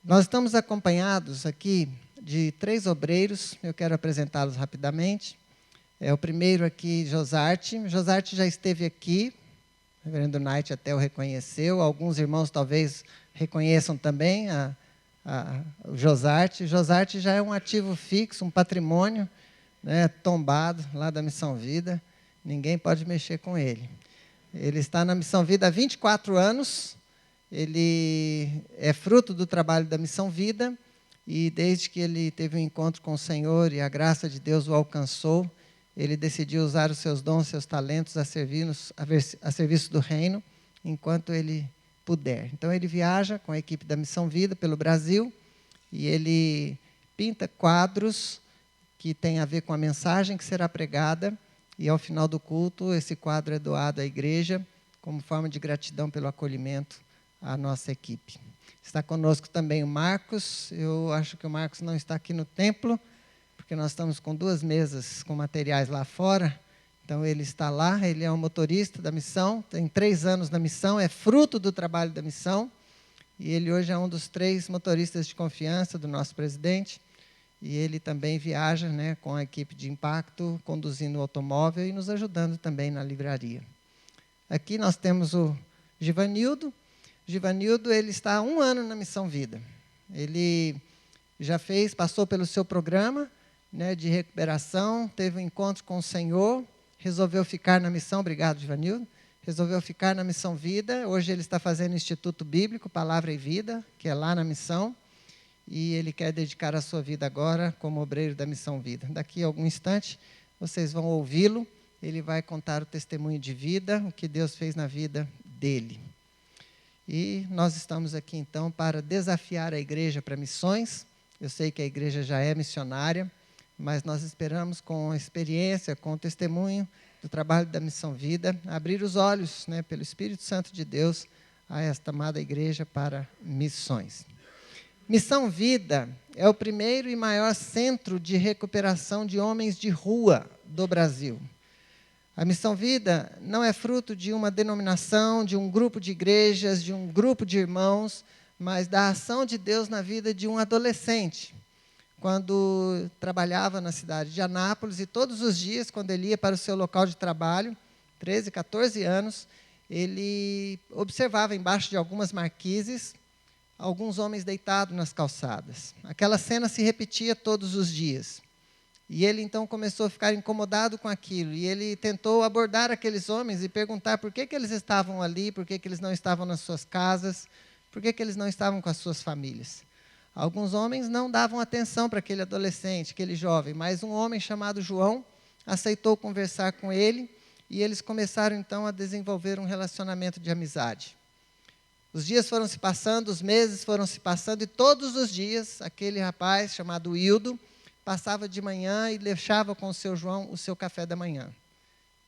Nós estamos acompanhados aqui de 3 obreiros, eu quero apresentá-los rapidamente. O primeiro aqui, Josarte. Josarte já esteve aqui, o reverendo Knight até o reconheceu, alguns irmãos talvez reconheçam também o Josarte. Josarte já é um ativo fixo, um patrimônio, né, tombado lá da Missão Vida, ninguém pode mexer com ele. Ele está na Missão Vida há 24 anos, ele é fruto do trabalho da Missão Vida, e desde que ele teve um encontro com o Senhor e a graça de Deus o alcançou, ele decidiu usar os seus dons, seus talentos a serviço do reino, enquanto ele puder. Então ele viaja com a equipe da Missão Vida pelo Brasil, e ele pinta quadros que têm a ver com a mensagem que será pregada, e ao final do culto esse quadro é doado à igreja, como forma de gratidão pelo acolhimento à nossa equipe. Está conosco também o Marcos. Eu acho que o Marcos não está aqui no templo, porque nós estamos com 2 mesas com materiais lá fora. Então ele está lá, ele é um motorista da missão, tem 3 anos na missão, é fruto do trabalho da missão. E ele hoje é um dos 3 motoristas de confiança do nosso presidente. E ele também viaja, né, com a equipe de impacto, conduzindo o automóvel e nos ajudando também na livraria. Aqui nós temos o Givanildo. Givanildo, ele está há 1 ano na Missão Vida. Ele já passou pelo seu programa, né, de recuperação, teve um encontro com o Senhor, resolveu ficar na missão. Obrigado, Givanildo. Resolveu ficar na Missão Vida. Hoje ele está fazendo o Instituto Bíblico, Palavra e Vida, que é lá na missão. E ele quer dedicar a sua vida agora como obreiro da Missão Vida. Daqui a algum instante, vocês vão ouvi-lo. Ele vai contar o testemunho de vida, o que Deus fez na vida dele. E nós estamos aqui, então, para desafiar a igreja para missões. Eu sei que a igreja já é missionária, mas nós esperamos, com a experiência, com o testemunho do trabalho da Missão Vida, abrir os olhos, né, pelo Espírito Santo de Deus a esta amada igreja para missões. Missão Vida é o primeiro e maior centro de recuperação de homens de rua do Brasil. A Missão Vida não é fruto de uma denominação, de um grupo de igrejas, de um grupo de irmãos, mas da ação de Deus na vida de um adolescente. Quando trabalhava na cidade de Anápolis, e todos os dias, quando ele ia para o seu local de trabalho, 13, 14 anos, ele observava embaixo de algumas marquises alguns homens deitados nas calçadas. Aquela cena se repetia todos os dias. E ele, então, começou a ficar incomodado com aquilo. E ele tentou abordar aqueles homens e perguntar por que eles estavam ali, por que eles não estavam nas suas casas, por que eles não estavam com as suas famílias. Alguns homens não davam atenção para aquele adolescente, aquele jovem, mas um homem chamado João aceitou conversar com ele, e eles começaram, então, a desenvolver um relacionamento de amizade. Os dias foram se passando, os meses foram se passando, e todos os dias aquele rapaz chamado Hildo passava de manhã e deixava com o seu João o seu café da manhã.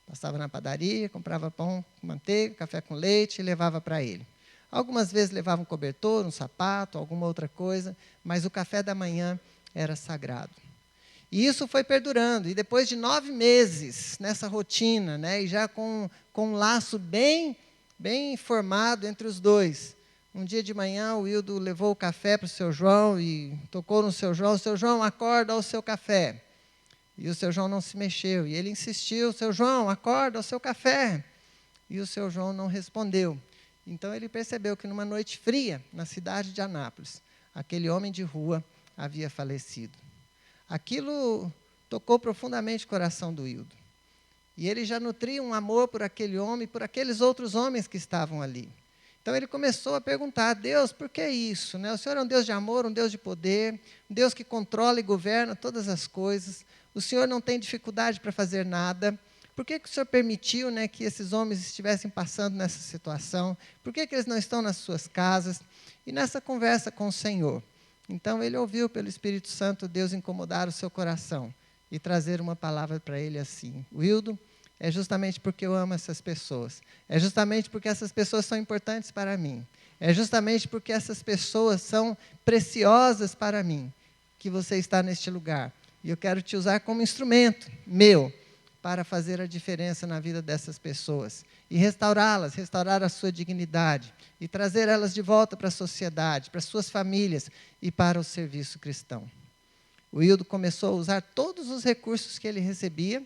Passava na padaria, comprava pão com manteiga, café com leite e levava para ele. Algumas vezes levava um cobertor, um sapato, alguma outra coisa, mas o café da manhã era sagrado. E isso foi perdurando, e depois de 9 meses nessa rotina, né, e já com um laço bem formado entre os dois. Um dia de manhã, o Hildo levou o café para o seu João e tocou no seu João. Seu João, acorda ao seu café. E o seu João não se mexeu. E ele insistiu, seu João, acorda ao seu café. E o seu João não respondeu. Então ele percebeu que numa noite fria, na cidade de Anápolis, aquele homem de rua havia falecido. Aquilo tocou profundamente o coração do Hildo. E ele já nutria um amor por aquele homem, por aqueles outros homens que estavam ali. Então ele começou a perguntar a Deus, por que isso? Né? O Senhor é um Deus de amor, um Deus de poder, um Deus que controla e governa todas as coisas. O Senhor não tem dificuldade para fazer nada. Por que o Senhor permitiu, né, que esses homens estivessem passando nessa situação? Por que eles não estão nas suas casas? E nessa conversa com o Senhor, então ele ouviu pelo Espírito Santo Deus incomodar o seu coração e trazer uma palavra para ele assim: Hildo, é justamente porque eu amo essas pessoas. É justamente porque essas pessoas são importantes para mim. É justamente porque essas pessoas são preciosas para mim que você está neste lugar. E eu quero te usar como instrumento meu para fazer a diferença na vida dessas pessoas e restaurá-las, restaurar a sua dignidade e trazer elas de volta para a sociedade, para suas famílias e para o serviço cristão. O Hildo começou a usar todos os recursos que ele recebia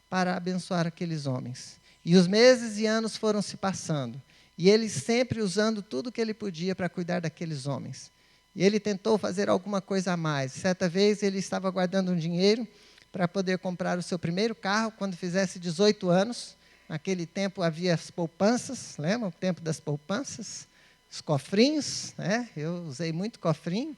para abençoar aqueles homens. E os meses e anos foram se passando, e ele sempre usando tudo que ele podia para cuidar daqueles homens. E ele tentou fazer alguma coisa a mais. Certa vez ele estava guardando um dinheiro para poder comprar o seu primeiro carro quando fizesse 18 anos. Naquele tempo havia as poupanças, lembra? O tempo das poupanças, os cofrinhos, né? Eu usei muito cofrinho.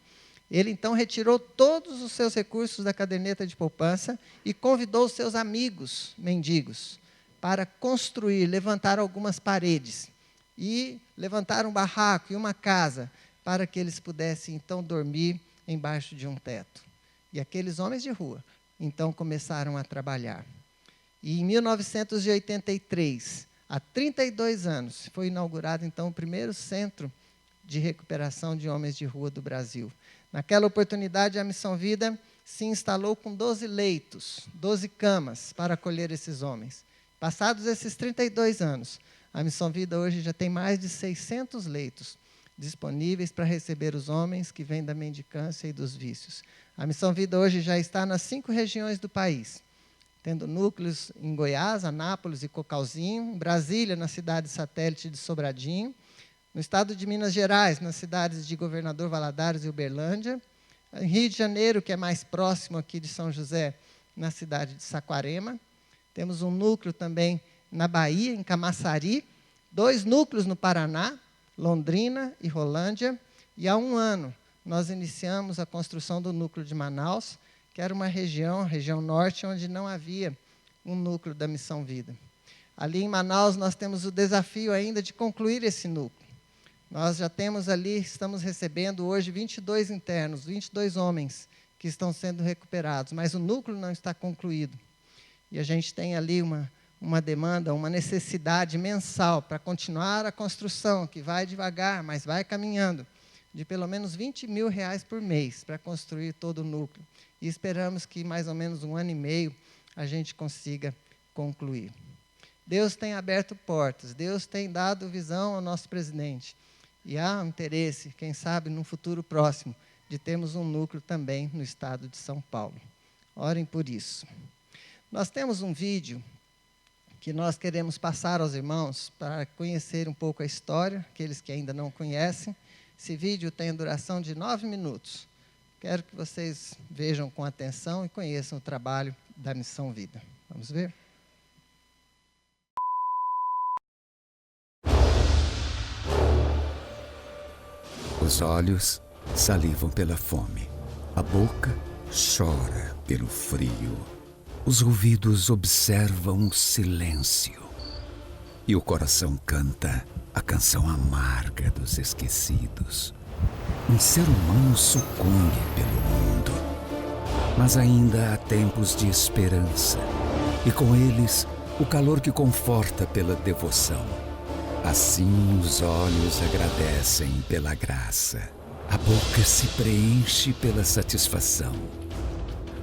Ele então retirou todos os seus recursos da caderneta de poupança e convidou os seus amigos mendigos para construir, levantar algumas paredes e levantar um barraco e uma casa para que eles pudessem então dormir embaixo de um teto. E aqueles homens de rua então começaram a trabalhar. E em 1983, há 32 anos, foi inaugurado então o primeiro centro de recuperação de homens de rua do Brasil. Naquela oportunidade, a Missão Vida se instalou com 12 leitos, 12 camas para acolher esses homens. Passados esses 32 anos, a Missão Vida hoje já tem mais de 600 leitos disponíveis para receber os homens que vêm da mendicância e dos vícios. A Missão Vida hoje já está nas 5 regiões do país, tendo núcleos em Goiás, Anápolis e Cocalzinho, em Brasília, na cidade satélite de Sobradinho, no estado de Minas Gerais, nas cidades de Governador Valadares e Uberlândia, em Rio de Janeiro, que é mais próximo aqui de São José, na cidade de Saquarema. Temos um núcleo também na Bahia, em Camaçari, 2 núcleos no Paraná, Londrina e Rolândia, e há 1 ano nós iniciamos a construção do núcleo de Manaus, que era uma região, a região norte, onde não havia um núcleo da Missão Vida. Ali em Manaus nós temos o desafio ainda de concluir esse núcleo. Nós já temos ali, estamos recebendo hoje 22 internos, 22 homens que estão sendo recuperados, mas o núcleo não está concluído. E a gente tem ali uma demanda, uma necessidade mensal para continuar a construção, que vai devagar, mas vai caminhando, de pelo menos R$20 mil por mês para construir todo o núcleo. E esperamos que mais ou menos 1 ano e meio a gente consiga concluir. Deus tem aberto portas, Deus tem dado visão ao nosso presidente. E há um interesse, quem sabe, num futuro próximo, de termos um núcleo também no estado de São Paulo. Orem por isso. Nós temos um vídeo que nós queremos passar aos irmãos para conhecer um pouco a história, aqueles que ainda não conhecem. Esse vídeo tem a duração de 9 minutos. Quero que vocês vejam com atenção e conheçam o trabalho da Missão Vida. Vamos ver? Os olhos salivam pela fome, a boca chora pelo frio, os ouvidos observam o silêncio e o coração canta a canção amarga dos esquecidos. Um ser humano sucumbe pelo mundo, mas ainda há tempos de esperança e com eles o calor que conforta pela devoção. Assim os olhos agradecem pela graça, a boca se preenche pela satisfação,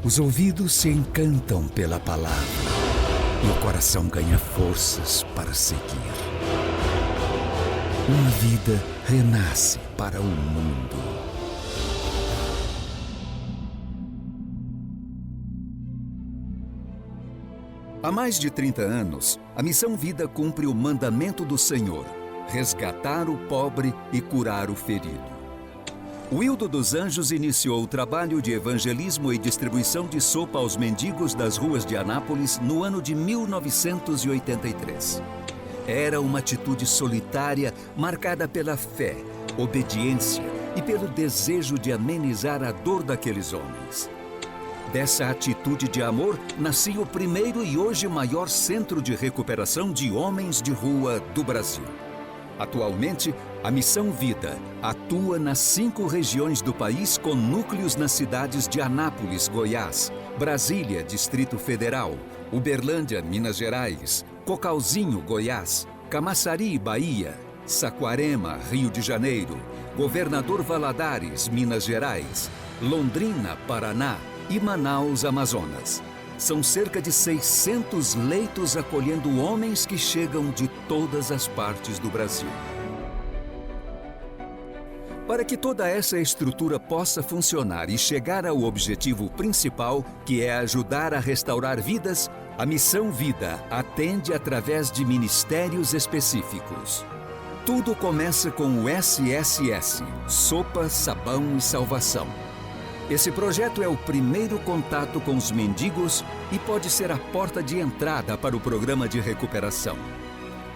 os ouvidos se encantam pela palavra e o coração ganha forças para seguir. Uma vida renasce para o mundo. Há mais de 30 anos, a Missão Vida cumpre o mandamento do Senhor: resgatar o pobre e curar o ferido. O Hildo dos Anjos iniciou o trabalho de evangelismo e distribuição de sopa aos mendigos das ruas de Anápolis no ano de 1983. Era uma atitude solitária marcada pela fé, obediência e pelo desejo de amenizar a dor daqueles homens. Dessa atitude de amor nascia o primeiro e hoje maior centro de recuperação de homens de rua do Brasil. Atualmente, a Missão Vida atua nas 5 regiões do país com núcleos nas cidades de Anápolis, Goiás, Brasília, Distrito Federal, Uberlândia, Minas Gerais, Cocalzinho, Goiás, Camaçari, Bahia, Saquarema, Rio de Janeiro, Governador Valadares, Minas Gerais, Londrina, Paraná, e Manaus, Amazonas. são cerca de 600 leitos acolhendo homens que chegam de todas as partes do Brasil. Para que toda essa estrutura possa funcionar e chegar ao objetivo principal, que é ajudar a restaurar vidas, a Missão Vida atende através de ministérios específicos. Tudo começa com o SSS, Sopa, Sabão e Salvação. Esse projeto é o primeiro contato com os mendigos e pode ser a porta de entrada para o programa de recuperação.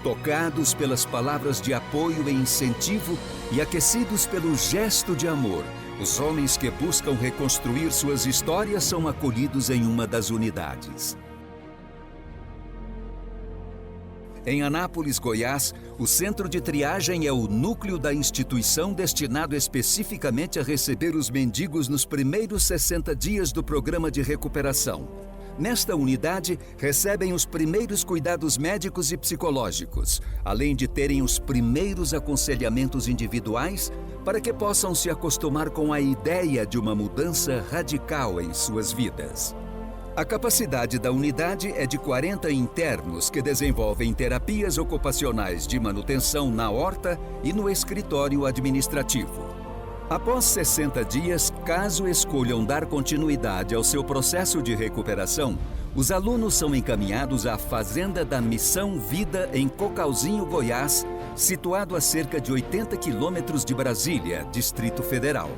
Tocados pelas palavras de apoio e incentivo e aquecidos pelo gesto de amor, os homens que buscam reconstruir suas histórias são acolhidos em uma das unidades. Em Anápolis, Goiás, o centro de triagem é o núcleo da instituição destinado especificamente a receber os mendigos nos primeiros 60 dias do programa de recuperação. Nesta unidade, recebem os primeiros cuidados médicos e psicológicos, além de terem os primeiros aconselhamentos individuais para que possam se acostumar com a ideia de uma mudança radical em suas vidas. A capacidade da unidade é de 40 internos que desenvolvem terapias ocupacionais de manutenção na horta e no escritório administrativo. Após 60 dias, caso escolham dar continuidade ao seu processo de recuperação, os alunos são encaminhados à Fazenda da Missão Vida em Cocalzinho, Goiás, situado a cerca de 80 quilômetros de Brasília, Distrito Federal.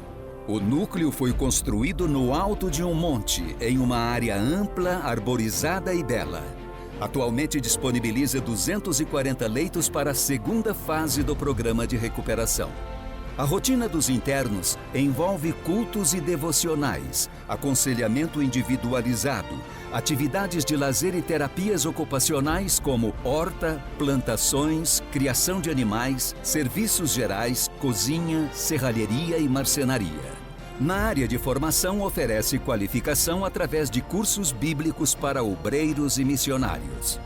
O núcleo foi construído no alto de um monte, em uma área ampla, arborizada e bela. Atualmente disponibiliza 240 leitos para a segunda fase do programa de recuperação. A rotina dos internos envolve cultos e devocionais, aconselhamento individualizado, atividades de lazer e terapias ocupacionais como horta, plantações, criação de animais, serviços gerais, cozinha, serralheria e marcenaria. Na área de formação, oferece qualificação através de cursos bíblicos para obreiros e missionários.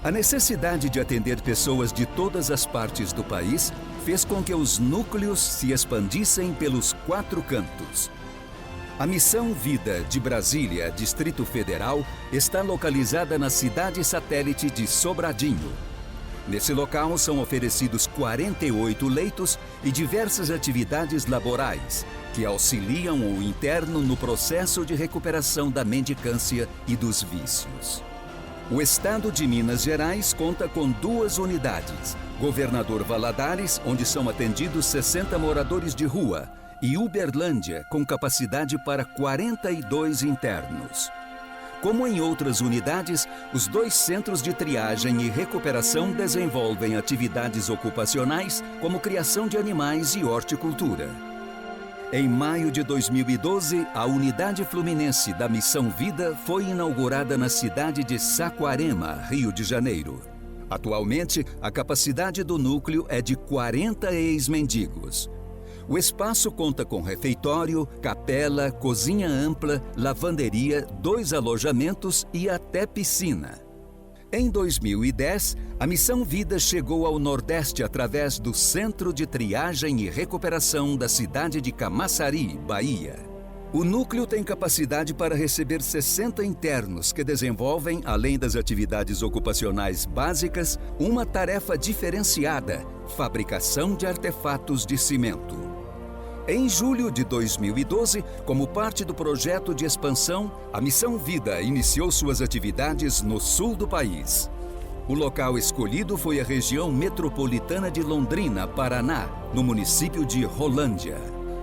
A necessidade de atender pessoas de todas as partes do país fez com que os núcleos se expandissem pelos 4 cantos. A Missão Vida de Brasília, Distrito Federal, está localizada na cidade satélite de Sobradinho. Nesse local são oferecidos 48 leitos e diversas atividades laborais, que auxiliam o interno no processo de recuperação da mendicância e dos vícios. O estado de Minas Gerais conta com 2 unidades, Governador Valadares, onde são atendidos 60 moradores de rua, e Uberlândia, com capacidade para 42 internos. Como em outras unidades, os 2 centros de triagem e recuperação desenvolvem atividades ocupacionais, como criação de animais e horticultura. Em maio de 2012, a unidade fluminense da Missão Vida foi inaugurada na cidade de Saquarema, Rio de Janeiro. Atualmente, a capacidade do núcleo é de 40 ex-mendigos. O espaço conta com refeitório, capela, cozinha ampla, lavanderia, 2 alojamentos e até piscina. Em 2010, a Missão Vida chegou ao Nordeste através do Centro de Triagem e Recuperação da cidade de Camaçari, Bahia. O núcleo tem capacidade para receber 60 internos que desenvolvem, além das atividades ocupacionais básicas, uma tarefa diferenciada: fabricação de artefatos de cimento. Em julho de 2012, como parte do projeto de expansão, a Missão Vida iniciou suas atividades no sul do país. O local escolhido foi a região metropolitana de Londrina, Paraná, no município de Rolândia.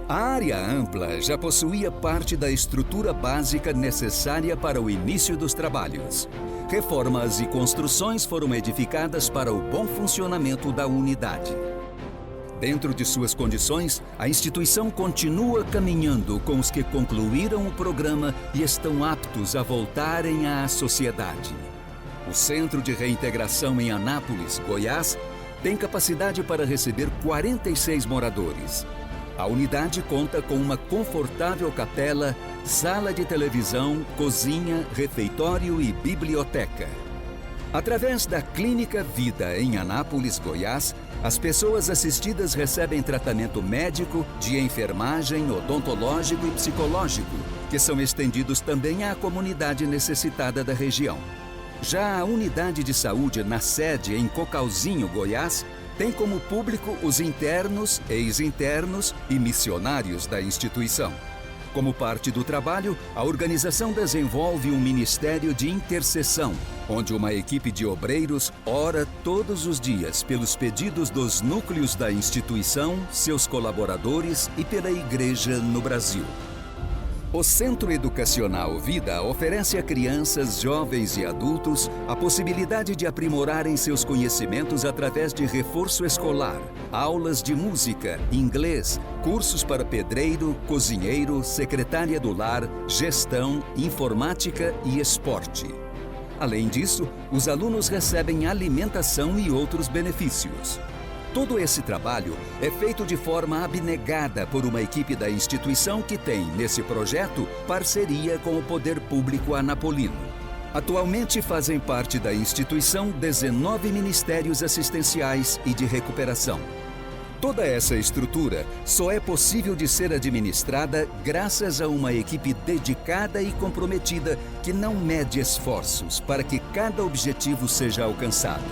A área ampla já possuía parte da estrutura básica necessária para o início dos trabalhos. Reformas e construções foram edificadas para o bom funcionamento da unidade. Dentro de suas condições, a instituição continua caminhando com os que concluíram o programa e estão aptos a voltarem à sociedade. O Centro de Reintegração em Anápolis, Goiás, tem capacidade para receber 46 moradores. A unidade conta com uma confortável capela, sala de televisão, cozinha, refeitório e biblioteca. Através da Clínica Vida em Anápolis, Goiás, as pessoas assistidas recebem tratamento médico, de enfermagem, odontológico e psicológico, que são estendidos também à comunidade necessitada da região. Já a unidade de saúde na sede em Cocalzinho, Goiás, tem como público os internos, ex-internos e missionários da instituição. Como parte do trabalho, a organização desenvolve um ministério de intercessão, onde uma equipe de obreiros ora todos os dias pelos pedidos dos núcleos da instituição, seus colaboradores e pela igreja no Brasil. O Centro Educacional Vida oferece a crianças, jovens e adultos a possibilidade de aprimorarem seus conhecimentos através de reforço escolar, aulas de música, inglês, cursos para pedreiro, cozinheiro, secretária do lar, gestão, informática e esporte. Além disso, os alunos recebem alimentação e outros benefícios. Todo esse trabalho é feito de forma abnegada por uma equipe da instituição que tem, nesse projeto, parceria com o poder público anapolino. Atualmente fazem parte da instituição 19 ministérios assistenciais e de recuperação. Toda essa estrutura só é possível de ser administrada graças a uma equipe dedicada e comprometida que não mede esforços para que cada objetivo seja alcançado.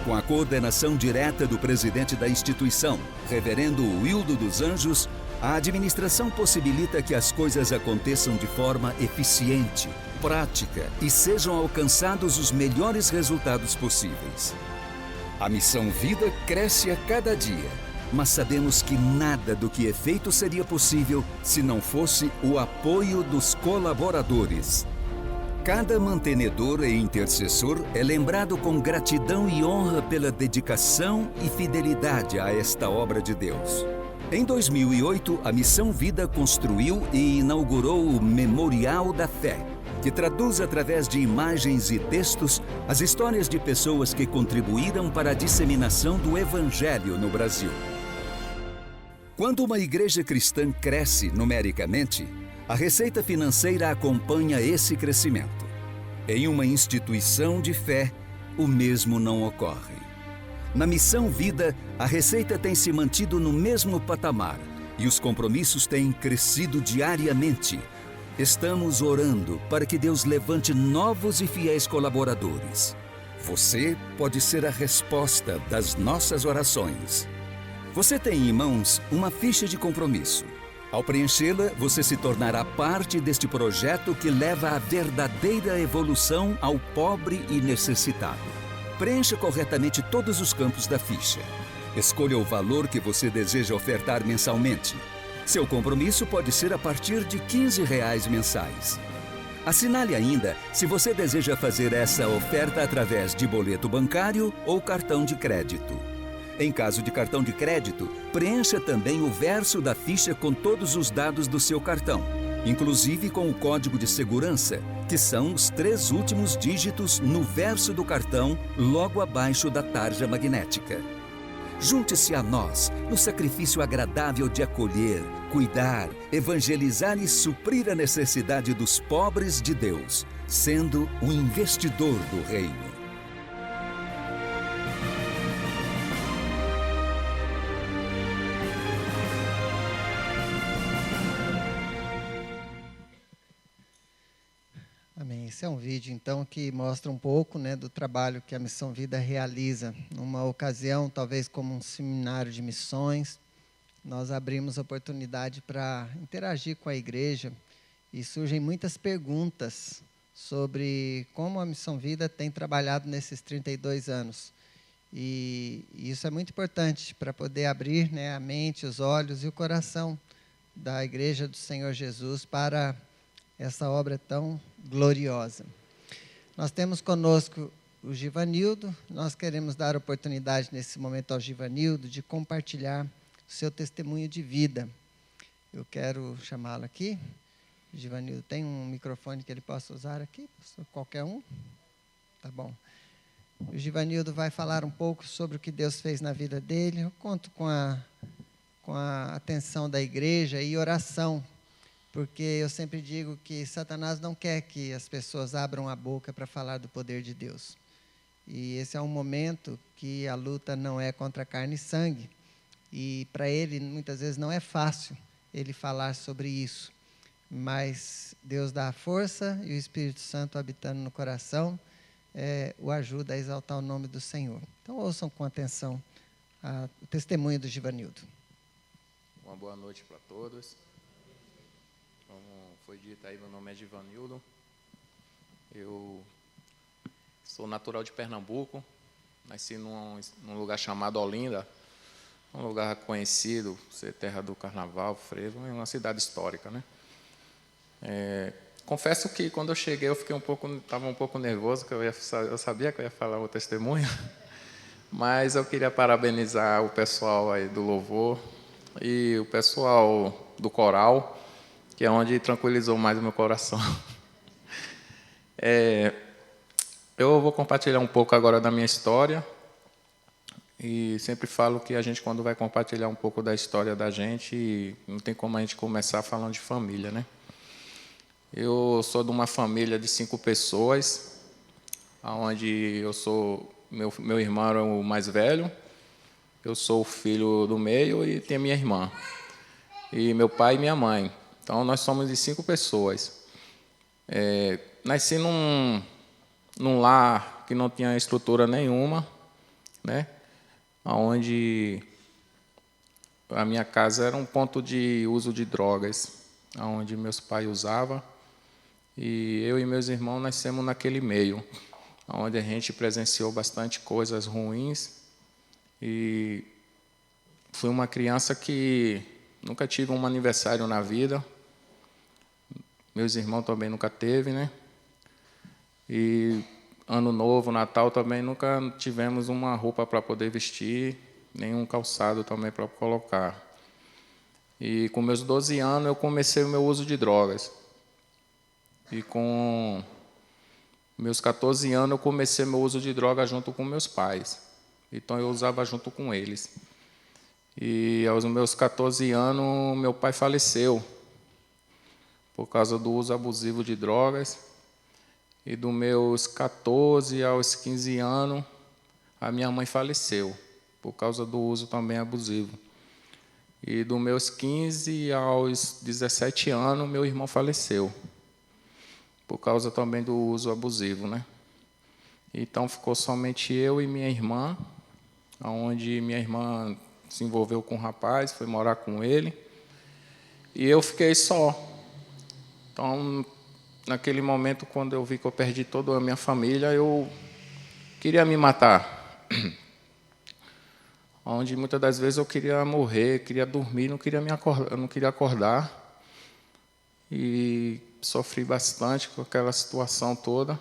Com a coordenação direta do presidente da instituição, Reverendo Wildo dos Anjos, a administração possibilita que as coisas aconteçam de forma eficiente, prática e sejam alcançados os melhores resultados possíveis. A Missão Vida cresce a cada dia, mas sabemos que nada do que é feito seria possível se não fosse o apoio dos colaboradores. Cada mantenedor e intercessor é lembrado com gratidão e honra pela dedicação e fidelidade a esta obra de Deus. Em 2008, a Missão Vida construiu e inaugurou o Memorial da Fé, que traduz através de imagens e textos as histórias de pessoas que contribuíram para a disseminação do Evangelho no Brasil. Quando uma igreja cristã cresce numericamente, a receita financeira acompanha esse crescimento. Em uma instituição de fé, o mesmo não ocorre. Na Missão Vida, a receita tem se mantido no mesmo patamar e os compromissos têm crescido diariamente. Estamos orando para que Deus levante novos e fiéis colaboradores. Você pode ser a resposta das nossas orações. Você tem em mãos uma ficha de compromisso. Ao preenchê-la, você se tornará parte deste projeto que leva à verdadeira evolução ao pobre e necessitado. Preencha corretamente todos os campos da ficha. Escolha o valor que você deseja ofertar mensalmente. Seu compromisso pode ser a partir de R$ 15 mensais. Assinale ainda se você deseja fazer essa oferta através de boleto bancário ou cartão de crédito. Em caso de cartão de crédito, preencha também o verso da ficha com todos os dados do seu cartão, inclusive com o código de segurança, que são os 3 últimos dígitos no verso do cartão, logo abaixo da tarja magnética. Junte-se a nós no sacrifício agradável de acolher, cuidar, evangelizar e suprir a necessidade dos pobres de Deus, sendo um investidor do reino. Amém. Esse é um vídeo, então, que mostra um pouco, né, do trabalho que a Missão Vida realiza. Numa ocasião, talvez como um seminário de missões, nós abrimos a oportunidade para interagir com a igreja e surgem muitas perguntas sobre como a Missão Vida tem trabalhado nesses 32 anos. E isso é muito importante para poder abrir, né, a mente, os olhos e o coração da Igreja do Senhor Jesus para essa obra tão gloriosa. Nós temos conosco o Givanildo. Nós queremos dar oportunidade nesse momento ao Givanildo de compartilhar o seu testemunho de vida. Eu quero chamá-lo aqui. O Givanildo tem um microfone que ele possa usar aqui? Qualquer um? Tá bom. O Givanildo vai falar um pouco sobre o que Deus fez na vida dele. Eu conto com a atenção da igreja e oração porque eu sempre digo que Satanás não quer que as pessoas abram a boca para falar do poder de Deus. E esse é um momento que a luta não é contra carne e sangue. E para ele, muitas vezes, não é fácil ele falar sobre isso. Mas Deus dá a força e o Espírito Santo habitando no coração o ajuda a exaltar o nome do Senhor. Então ouçam com atenção o testemunho do Givanildo. Uma boa noite para todos. Como foi dito aí, meu nome é Givanildo. Eu sou natural de Pernambuco. Nasci num lugar chamado Olinda, um lugar conhecido, ser terra do Carnaval, frevo, é uma cidade histórica, né? Confesso que quando eu cheguei eu estava um pouco nervoso, que eu sabia que eu ia falar o testemunho, mas eu queria parabenizar o pessoal aí do louvor e o pessoal do coral, que é onde tranquilizou mais o meu coração. Eu vou compartilhar um pouco agora da minha história. E sempre falo que a gente, quando vai compartilhar um pouco da história da gente, não tem como a gente começar falando de família, né? Eu sou de uma família de 5 pessoas, onde eu sou... Meu irmão é o mais velho, eu sou o filho do meio e tem minha irmã. E meu pai e minha mãe. Então, nós somos de 5 pessoas. Nasci num lar que não tinha estrutura nenhuma, né? Onde a minha casa era um ponto de uso de drogas, onde meus pais usavam, e eu e meus irmãos nascemos naquele meio, onde a gente presenciou bastante coisas ruins, e fui uma criança que nunca tive um aniversário na vida, meus irmãos também nunca teve, né? E Ano Novo, Natal também nunca tivemos uma roupa para poder vestir, nenhum calçado também para colocar. E com meus 12 anos eu comecei o meu uso de drogas. E com meus 14 anos eu comecei meu uso de drogas junto com meus pais. Então eu usava junto com eles. E aos meus 14 anos meu pai faleceu por causa do uso abusivo de drogas. E dos meus 14 aos 15 anos, a minha mãe faleceu, por causa do uso também abusivo. E dos meus 15 aos 17 anos, meu irmão faleceu, por causa também do uso abusivo, né? Então, ficou somente eu e minha irmã, onde minha irmã se envolveu com um rapaz, foi morar com ele, e eu fiquei só. Então, naquele momento, quando eu vi que eu perdi toda a minha família, eu queria me matar. Onde muitas das vezes eu queria morrer, queria dormir, eu não queria acordar. E sofri bastante com aquela situação toda,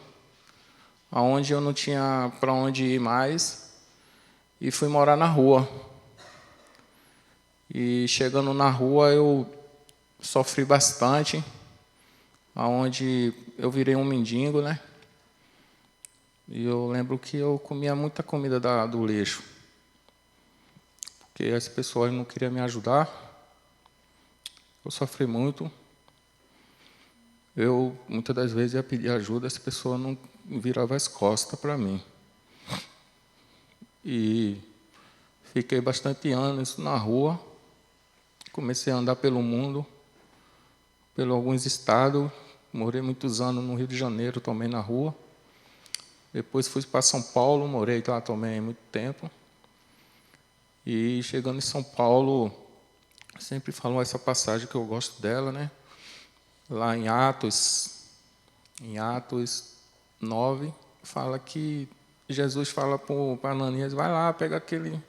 onde eu não tinha para onde ir mais, e fui morar na rua. E chegando na rua, eu sofri bastante, onde eu virei um mendigo, né? E eu lembro que eu comia muita comida do lixo, porque as pessoas não queriam me ajudar. Eu sofri muito. Eu, muitas das vezes, ia pedir ajuda, as pessoas não viravam as costas para mim. E fiquei bastante anos na rua, comecei a andar pelo mundo, por alguns estados. Morei muitos anos no Rio de Janeiro, também na rua. Depois fui para São Paulo, morei lá também muito tempo. E chegando em São Paulo, sempre falo essa passagem que eu gosto dela, né? Lá em Atos 9, fala que Jesus fala para Ananias, vai lá, pega aquele,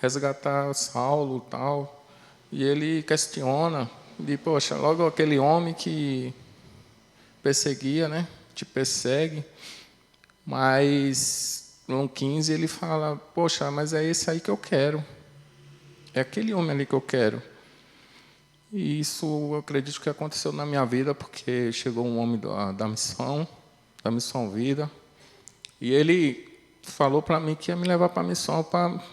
resgatar Saulo e tal. E ele questiona, diz, poxa, logo aquele homem que perseguia, né? Te persegue, mas no 15 ele fala, poxa, mas é esse aí que eu quero, é aquele homem ali que eu quero. E isso eu acredito que aconteceu na minha vida, porque chegou um homem da missão Vida, e ele falou para mim que ia me levar para a missão.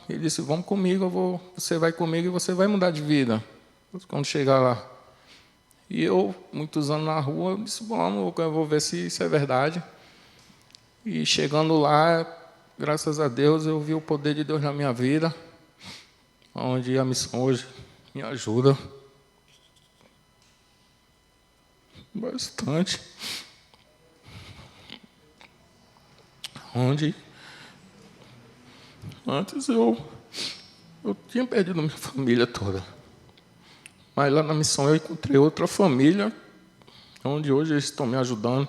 Ele disse, vamos comigo, você vai comigo e você vai mudar de vida quando chegar lá. E eu, muitos anos na rua, eu disse, vamos, eu vou ver se isso é verdade. E chegando lá, graças a Deus, eu vi o poder de Deus na minha vida, onde a missão hoje me ajuda bastante. Onde antes eu tinha perdido minha família toda. Mas lá na missão eu encontrei outra família, onde hoje eles estão me ajudando.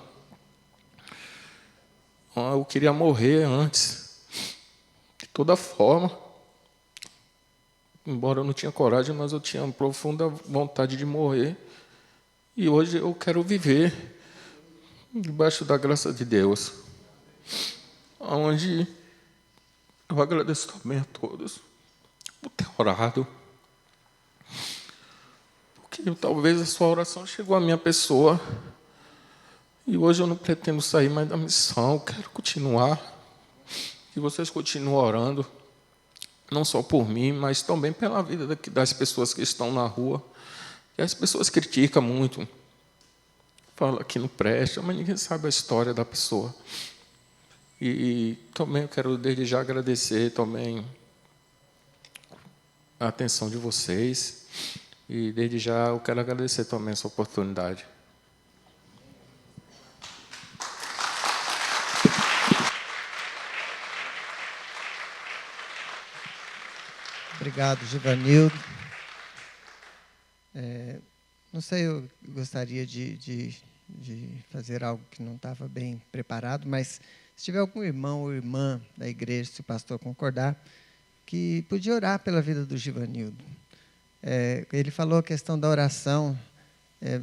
Eu queria morrer antes, de toda forma. Embora eu não tinha coragem, mas eu tinha uma profunda vontade de morrer. E hoje eu quero viver debaixo da graça de Deus. Onde eu agradeço também a todos por ter orado. Porque talvez a sua oração chegou à minha pessoa. E hoje eu não pretendo sair mais da missão, eu quero continuar. Que vocês continuem orando, não só por mim, mas também pela vida das pessoas que estão na rua. E as pessoas criticam muito. Falam que não presta, mas ninguém sabe a história da pessoa. E também eu quero desde já agradecer também a atenção de vocês. E desde já eu quero agradecer também essa oportunidade. Obrigado, Givanildo. Não sei, eu gostaria de fazer algo que não estava bem preparado, mas se tiver algum irmão ou irmã da igreja, se o pastor concordar, que podia orar pela vida do Givanildo. Ele falou a questão da oração.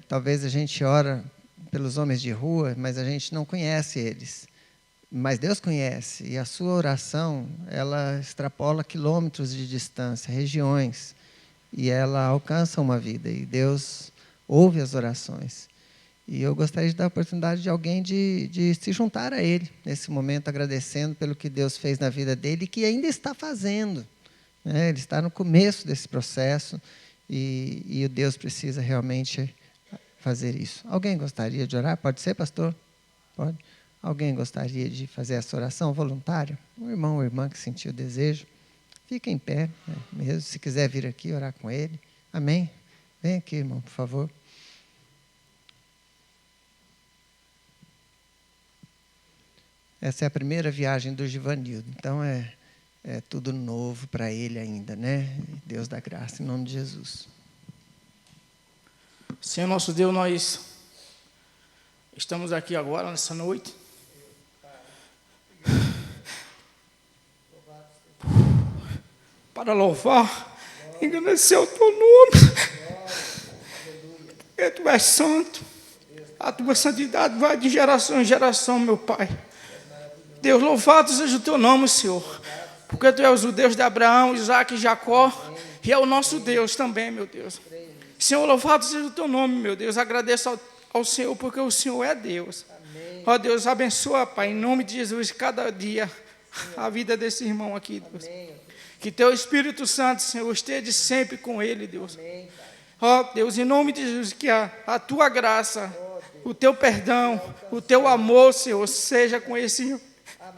Talvez a gente ora pelos homens de rua, mas a gente não conhece eles. Mas Deus conhece, e a sua oração, ela extrapola quilômetros de distância, regiões, e ela alcança uma vida, e Deus ouve as orações. E eu gostaria de dar a oportunidade de alguém de se juntar a Ele, nesse momento, agradecendo pelo que Deus fez na vida dele, e que ainda está fazendo. Ele está no começo desse processo, e o Deus precisa realmente fazer isso. Alguém gostaria de orar? Pode ser, pastor? Pode. Alguém gostaria de fazer essa oração voluntária? Um irmão ou irmã que sentiu o desejo, fica em pé, mesmo. Se quiser vir aqui orar com ele. Amém? Vem aqui, irmão, por favor. Essa é a primeira viagem do Givanildo, então é tudo novo para ele ainda, né? Deus dá graça, em nome de Jesus. Senhor nosso Deus, nós estamos aqui agora, nessa noite, para louvar, engrandecer o teu nome, porque tu és santo, a tua santidade vai de geração em geração, meu Pai. Deus, louvado seja o teu nome, Senhor, porque tu és o Deus de Abraão, Isaque e Jacó, e é o nosso Deus também, meu Deus. Senhor, louvado seja o teu nome, meu Deus, agradeço ao Senhor, porque o Senhor é Deus. Ó Deus, abençoa, Pai, em nome de Jesus, cada dia, a vida desse irmão aqui, Deus. Que teu Espírito Santo, Senhor, esteja sempre com ele, Deus. Ó Deus, em nome de Jesus, que a tua graça, o teu perdão, o teu amor, Senhor, seja com esse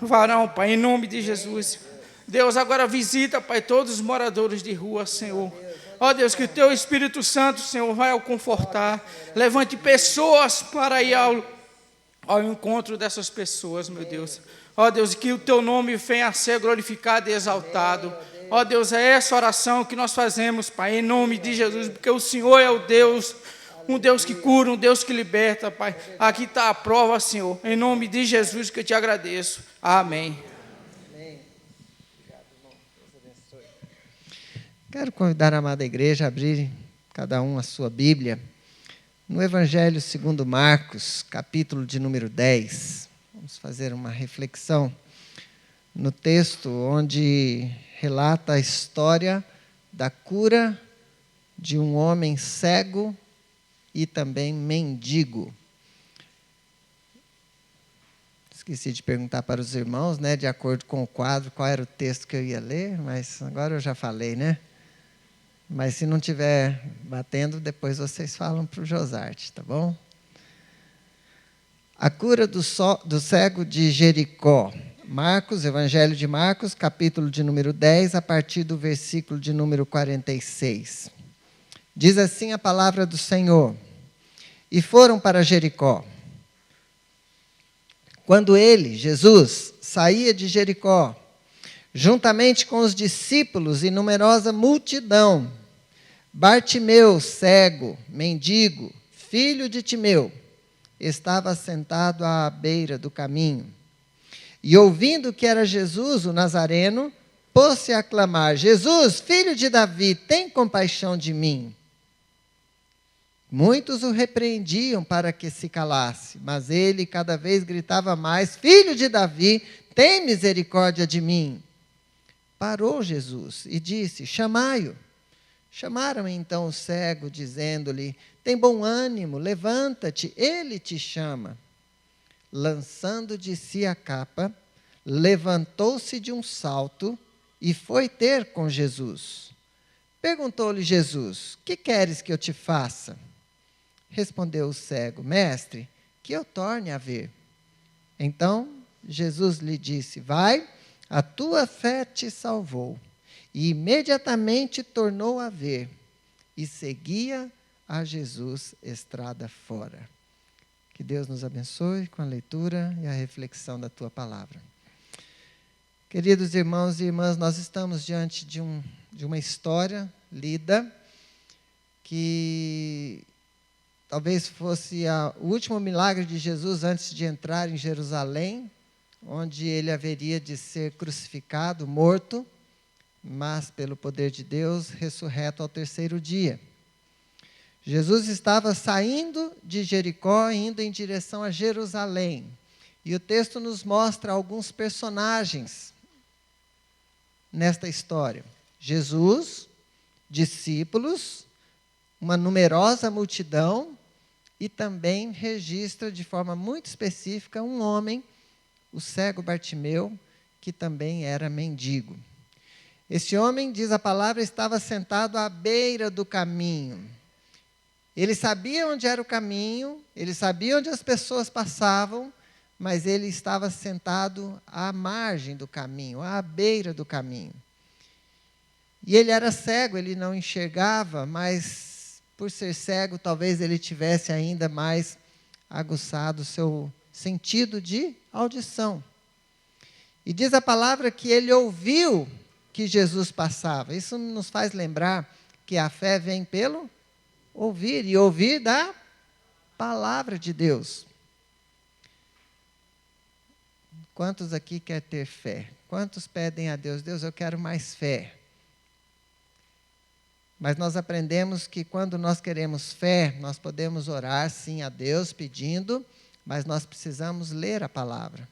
varão, Pai, em nome de Jesus. Deus, agora visita, Pai, todos os moradores de rua, Senhor. Ó Deus, que o teu Espírito Santo, Senhor, vai ao confortar. Levante pessoas para ir ao encontro dessas pessoas, meu Deus. Ó Deus, que o teu nome venha a ser glorificado e exaltado. Ó Deus, é essa oração que nós fazemos, Pai, em nome de Jesus, porque o Senhor é o Deus, um Deus que cura, um Deus que liberta, Pai. Aqui está a prova, Senhor, em nome de Jesus que eu te agradeço. Amém. Quero convidar a amada igreja a abrir cada um a sua Bíblia no Evangelho segundo Marcos, capítulo de número 10. Vamos fazer uma reflexão no texto onde relata a história da cura de um homem cego e também mendigo. Esqueci de perguntar para os irmãos, né, de acordo com o quadro, qual era o texto que eu ia ler, mas agora eu já falei, né? Mas se não estiver batendo, depois vocês falam para o Josarte, tá bom? A cura do cego de Jericó. Marcos, Evangelho de Marcos, capítulo de número 10, a partir do versículo de número 46. Diz assim a palavra do Senhor: E foram para Jericó. Quando ele, Jesus, saía de Jericó, juntamente com os discípulos e numerosa multidão, Bartimeu, cego, mendigo, filho de Timeu, estava sentado à beira do caminho. E ouvindo que era Jesus, o Nazareno, pôs-se a clamar: Jesus, filho de Davi, tem compaixão de mim. Muitos o repreendiam para que se calasse, mas ele cada vez gritava mais: Filho de Davi, tem misericórdia de mim. Parou Jesus e disse: Chamai-o. Chamaram então o cego, dizendo-lhe: Tem bom ânimo, levanta-te, ele te chama. Lançando de si a capa, levantou-se de um salto e foi ter com Jesus. Perguntou-lhe Jesus: Que queres que eu te faça? Respondeu o cego: Mestre, que eu torne a ver. Então Jesus lhe disse: Vai, a tua fé te salvou. E imediatamente tornou a ver, e seguia a Jesus estrada fora. Que Deus nos abençoe com a leitura e a reflexão da tua palavra. Queridos irmãos e irmãs, nós estamos diante de uma história lida que talvez fosse o último milagre de Jesus antes de entrar em Jerusalém, onde ele haveria de ser crucificado, morto, mas pelo poder de Deus, ressurreto ao terceiro dia. Jesus estava saindo de Jericó, indo em direção a Jerusalém. E o texto nos mostra alguns personagens nesta história. Jesus, discípulos, uma numerosa multidão, e também registra de forma muito específica um homem, o cego Bartimeu, que também era mendigo. Esse homem, diz a palavra, estava sentado à beira do caminho. Ele sabia onde era o caminho, ele sabia onde as pessoas passavam, mas ele estava sentado à margem do caminho, à beira do caminho. E ele era cego, ele não enxergava, mas por ser cego, talvez ele tivesse ainda mais aguçado o seu sentido de audição. E diz a palavra que ele ouviu que Jesus passava. Isso nos faz lembrar que a fé vem pelo ouvir, e ouvir da palavra de Deus. Quantos aqui querem ter fé? Quantos pedem a Deus: Deus, eu quero mais fé? Mas nós aprendemos que quando nós queremos fé, nós podemos orar sim a Deus pedindo, mas nós precisamos ler a palavra.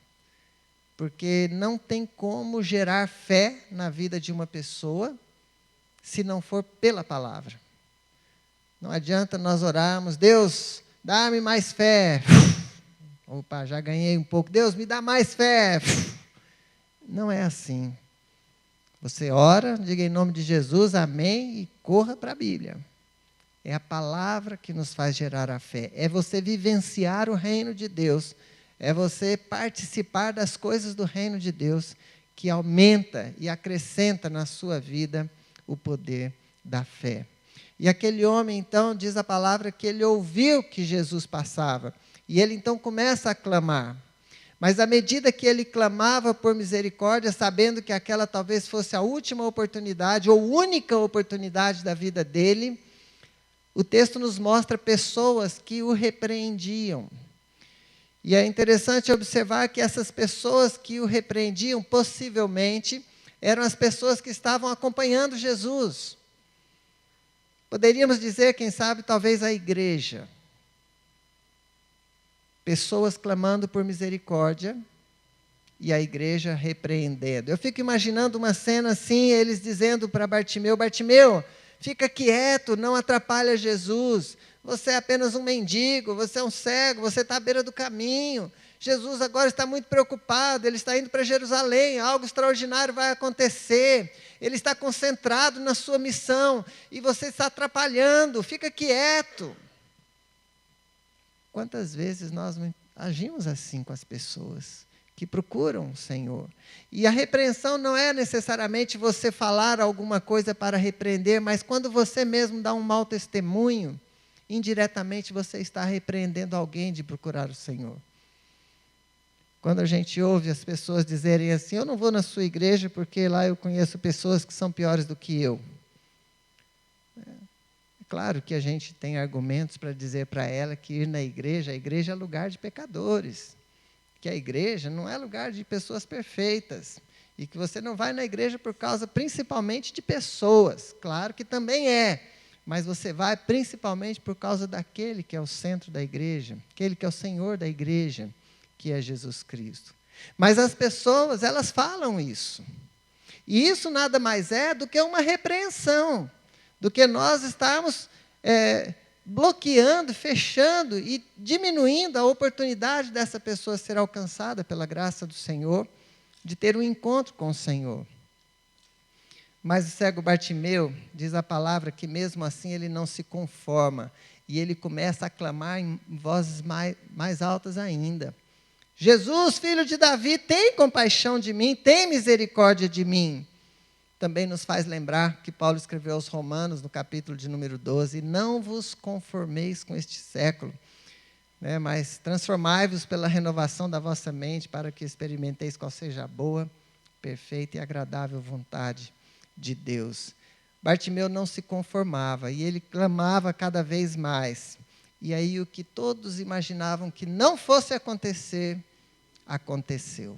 Porque não tem como gerar fé na vida de uma pessoa se não for pela palavra. Não adianta nós orarmos: Deus, dá-me mais fé. Opa, já ganhei um pouco. Deus, me dá mais fé. Não é assim. Você ora, diga em nome de Jesus, amém, e corra para a Bíblia. É a palavra que nos faz gerar a fé. É você vivenciar o reino de Deus. É você participar das coisas do reino de Deus, que aumenta e acrescenta na sua vida o poder da fé. E aquele homem, então, diz a palavra que ele ouviu que Jesus passava. E ele, então, começa a clamar. Mas à medida que ele clamava por misericórdia, sabendo que aquela talvez fosse a última oportunidade, ou única oportunidade da vida dele, o texto nos mostra pessoas que o repreendiam. E é interessante observar que essas pessoas que o repreendiam, possivelmente, eram as pessoas que estavam acompanhando Jesus. Poderíamos dizer, quem sabe, talvez a igreja. Pessoas clamando por misericórdia e a igreja repreendendo. Eu fico imaginando uma cena assim, eles dizendo para Bartimeu: Bartimeu, fica quieto, não atrapalha Jesus. Você é apenas um mendigo, você é um cego, você está à beira do caminho. Jesus agora está muito preocupado, ele está indo para Jerusalém, algo extraordinário vai acontecer. Ele está concentrado na sua missão e você está atrapalhando, fica quieto. Quantas vezes nós agimos assim com as pessoas que procuram o Senhor? E a repreensão não é necessariamente você falar alguma coisa para repreender, mas quando você mesmo dá um mau testemunho, indiretamente você está repreendendo alguém de procurar o Senhor. Quando a gente ouve as pessoas dizerem assim, eu não vou na sua igreja porque lá eu conheço pessoas que são piores do que eu. É claro que a gente tem argumentos para dizer para ela que ir na igreja, a igreja é lugar de pecadores, que a igreja não é lugar de pessoas perfeitas, e que você não vai na igreja por causa principalmente de pessoas, claro que também é, mas você vai principalmente por causa daquele que é o centro da igreja, aquele que é o Senhor da igreja, que é Jesus Cristo. Mas as pessoas, elas falam isso. E isso nada mais é do que uma repreensão, do que nós estarmos bloqueando, fechando e diminuindo a oportunidade dessa pessoa ser alcançada pela graça do Senhor, de ter um encontro com o Senhor. Mas o cego Bartimeu, diz a palavra que mesmo assim ele não se conforma, e ele começa a clamar em vozes mais altas ainda. Jesus, filho de Davi, tem compaixão de mim, tem misericórdia de mim. Também nos faz lembrar que Paulo escreveu aos Romanos, no capítulo de número 12, não vos conformeis com este século, mas transformai-vos pela renovação da vossa mente, para que experimenteis qual seja a boa, perfeita e agradável vontade de Deus. Bartimeu não se conformava, e ele clamava cada vez mais. E aí o que todos imaginavam que não fosse acontecer, aconteceu.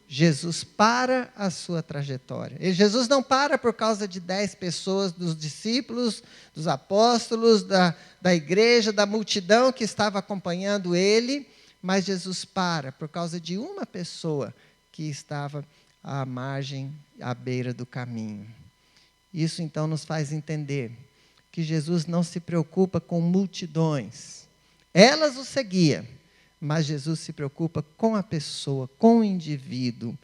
Jesus para a sua trajetória. E Jesus não para por causa de 10 pessoas, dos discípulos, dos apóstolos, da igreja, da multidão que estava acompanhando ele, mas Jesus para por causa de uma pessoa que estava à margem, à beira do caminho. Isso então nos faz entender que Jesus não se preocupa com multidões. Elas o seguiam, mas Jesus se preocupa com a pessoa, com o indivíduo.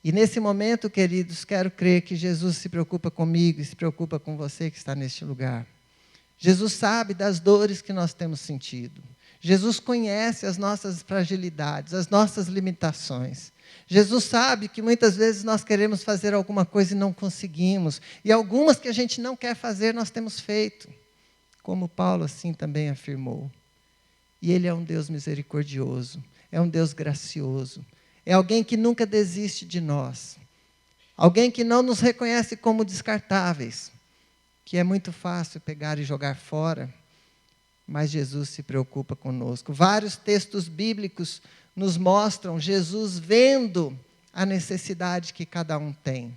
E nesse momento, queridos, quero crer que Jesus se preocupa comigo e se preocupa com você que está neste lugar. Jesus sabe das dores que nós temos sentido. Jesus conhece as nossas fragilidades, as nossas limitações. Jesus sabe que muitas vezes nós queremos fazer alguma coisa e não conseguimos. E algumas que a gente não quer fazer, nós temos feito. Como Paulo assim também afirmou. E Ele é um Deus misericordioso, é um Deus gracioso, é alguém que nunca desiste de nós, alguém que não nos reconhece como descartáveis, que é muito fácil pegar e jogar fora, mas Jesus se preocupa conosco. Vários textos bíblicos nos mostram Jesus vendo a necessidade que cada um tem.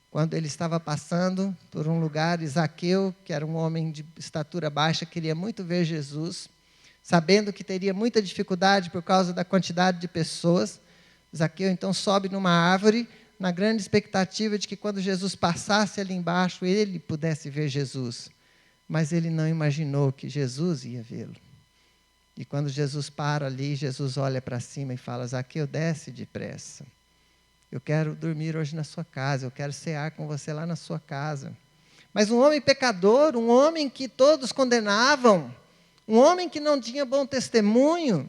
Quando ele estava passando por um lugar, Zaqueu, que era um homem de estatura baixa, queria muito ver Jesus, sabendo que teria muita dificuldade por causa da quantidade de pessoas. Zaqueu então sobe numa árvore, na grande expectativa de que quando Jesus passasse ali embaixo, ele pudesse ver Jesus. Mas ele não imaginou que Jesus ia vê-lo. E quando Jesus para ali, Jesus olha para cima e fala, Zaqueu, desce depressa. Eu quero dormir hoje na sua casa, eu quero cear com você lá na sua casa. Mas um homem pecador, um homem que todos condenavam, um homem que não tinha bom testemunho,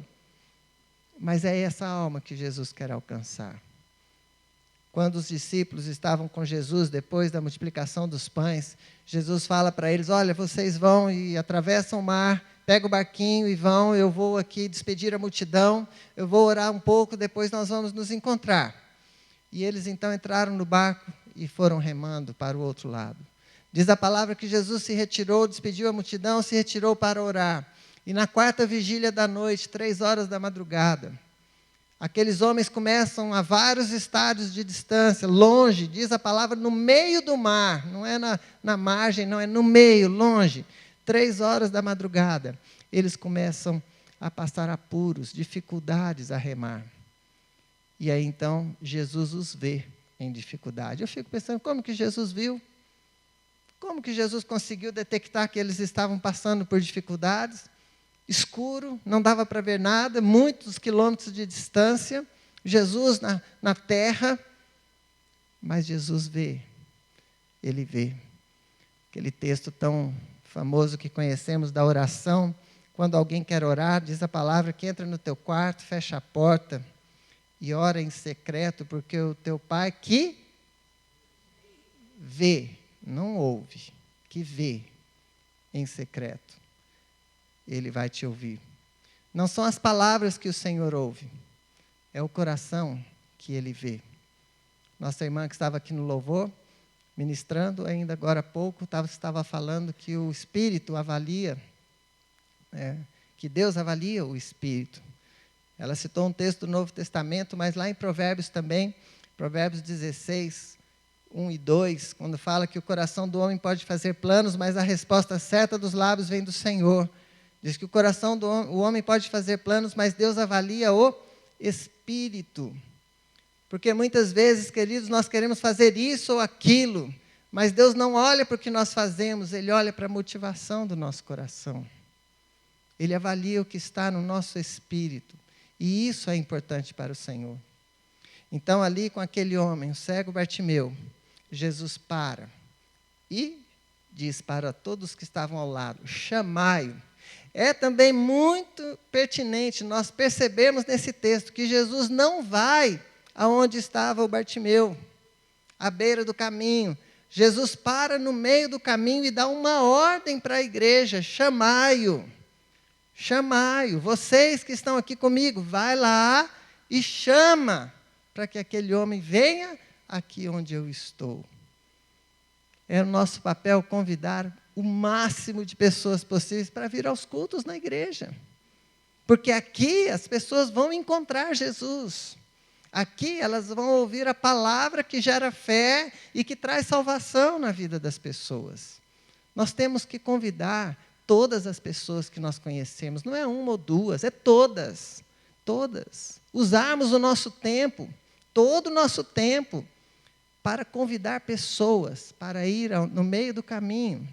mas é essa alma que Jesus quer alcançar. Quando os discípulos estavam com Jesus, depois da multiplicação dos pães, Jesus fala para eles, olha, vocês vão e atravessam o mar, pegam o barquinho e vão, eu vou aqui despedir a multidão, eu vou orar um pouco, depois nós vamos nos encontrar. E eles então entraram no barco e foram remando para o outro lado. Diz a palavra que Jesus se retirou, despediu a multidão, se retirou para orar. E na 4ª vigília da noite, 3 horas da madrugada, aqueles homens começam a vários estádios de distância, longe, diz a palavra, no meio do mar, não é na margem, não é no meio, longe. 3 horas da madrugada, eles começam a passar apuros, dificuldades a remar. E aí então Jesus os vê em dificuldade. Eu fico pensando, como que Jesus viu? Como que Jesus conseguiu detectar que eles estavam passando por dificuldades? escuro, não dava para ver nada, muitos quilômetros de distância, Jesus na terra, mas Jesus vê, ele vê. Aquele texto tão famoso que conhecemos da oração, quando alguém quer orar, diz a palavra que entra no teu quarto, fecha a porta e ora em secreto, porque o teu Pai que vê, não ouve, que vê em secreto, ele vai te ouvir. Não são as palavras que o Senhor ouve, é o coração que ele vê. Nossa irmã que estava aqui no louvor, ministrando, ainda agora há pouco, estava falando que o Espírito avalia, que Deus avalia o Espírito. Ela citou um texto do Novo Testamento, mas lá em Provérbios também, Provérbios 16, 1 e 2, quando fala que o coração do homem pode fazer planos, mas a resposta certa dos lábios vem do Senhor. Diz que o coração do homem pode fazer planos, mas Deus avalia o Espírito. Porque muitas vezes, queridos, nós queremos fazer isso ou aquilo, mas Deus não olha para o que nós fazemos, Ele olha para a motivação do nosso coração. Ele avalia o que está no nosso espírito. E isso é importante para o Senhor. Então, ali com aquele homem, o cego Bartimeu, Jesus para e diz para todos que estavam ao lado, chamai-o. É também muito pertinente nós percebermos nesse texto que Jesus não vai aonde estava o Bartimeu, à beira do caminho. Jesus para no meio do caminho e dá uma ordem para a igreja, chamai-o. Chamai-o, vocês que estão aqui comigo, vai lá e chama, para que aquele homem venha aqui onde eu estou. É o nosso papel convidar o máximo de pessoas possíveis para vir aos cultos na igreja. Porque aqui as pessoas vão encontrar Jesus. Aqui elas vão ouvir a palavra que gera fé e que traz salvação na vida das pessoas. Nós temos que convidar todas as pessoas que nós conhecemos, não é uma ou duas, é todas, todas. Usarmos o nosso tempo, todo o nosso tempo, para convidar pessoas para ir no meio do caminho,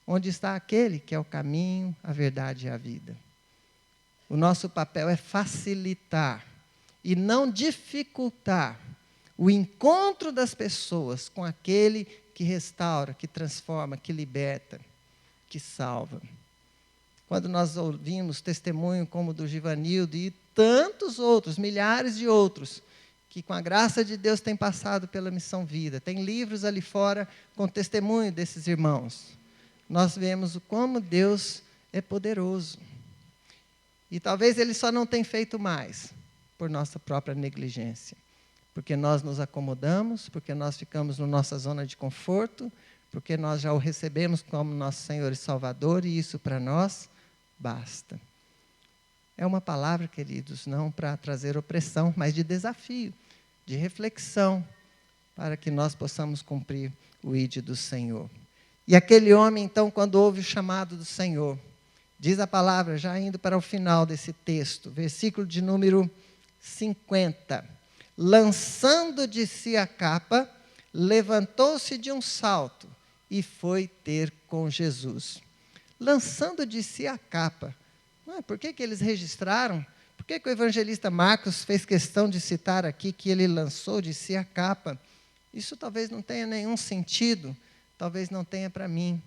onde está aquele que é o caminho, a verdade e a vida. O nosso papel é facilitar e não dificultar o encontro das pessoas com aquele que restaura, que transforma, que liberta, que salva. Quando nós ouvimos testemunho como o do Givanildo e tantos outros, milhares de outros, que com a graça de Deus têm passado pela Missão Vida, tem livros ali fora com testemunho desses irmãos, nós vemos como Deus é poderoso. E talvez Ele só não tenha feito mais por nossa própria negligência, porque nós nos acomodamos, porque nós ficamos na nossa zona de conforto, porque nós já o recebemos como nosso Senhor e Salvador, e isso para nós basta. É uma palavra, queridos, não para trazer opressão, mas de desafio, de reflexão, para que nós possamos cumprir o ID do Senhor. E aquele homem, então, quando ouve o chamado do Senhor, diz a palavra, já indo para o final desse texto, versículo de número 50. Lançando de si a capa, levantou-se de um salto e foi ter com Jesus. Lançando de si a capa. Por que eles registraram? Por que o evangelista Marcos fez questão de citar aqui que ele lançou de si a capa? Isso talvez não tenha nenhum sentido, talvez não tenha para mim.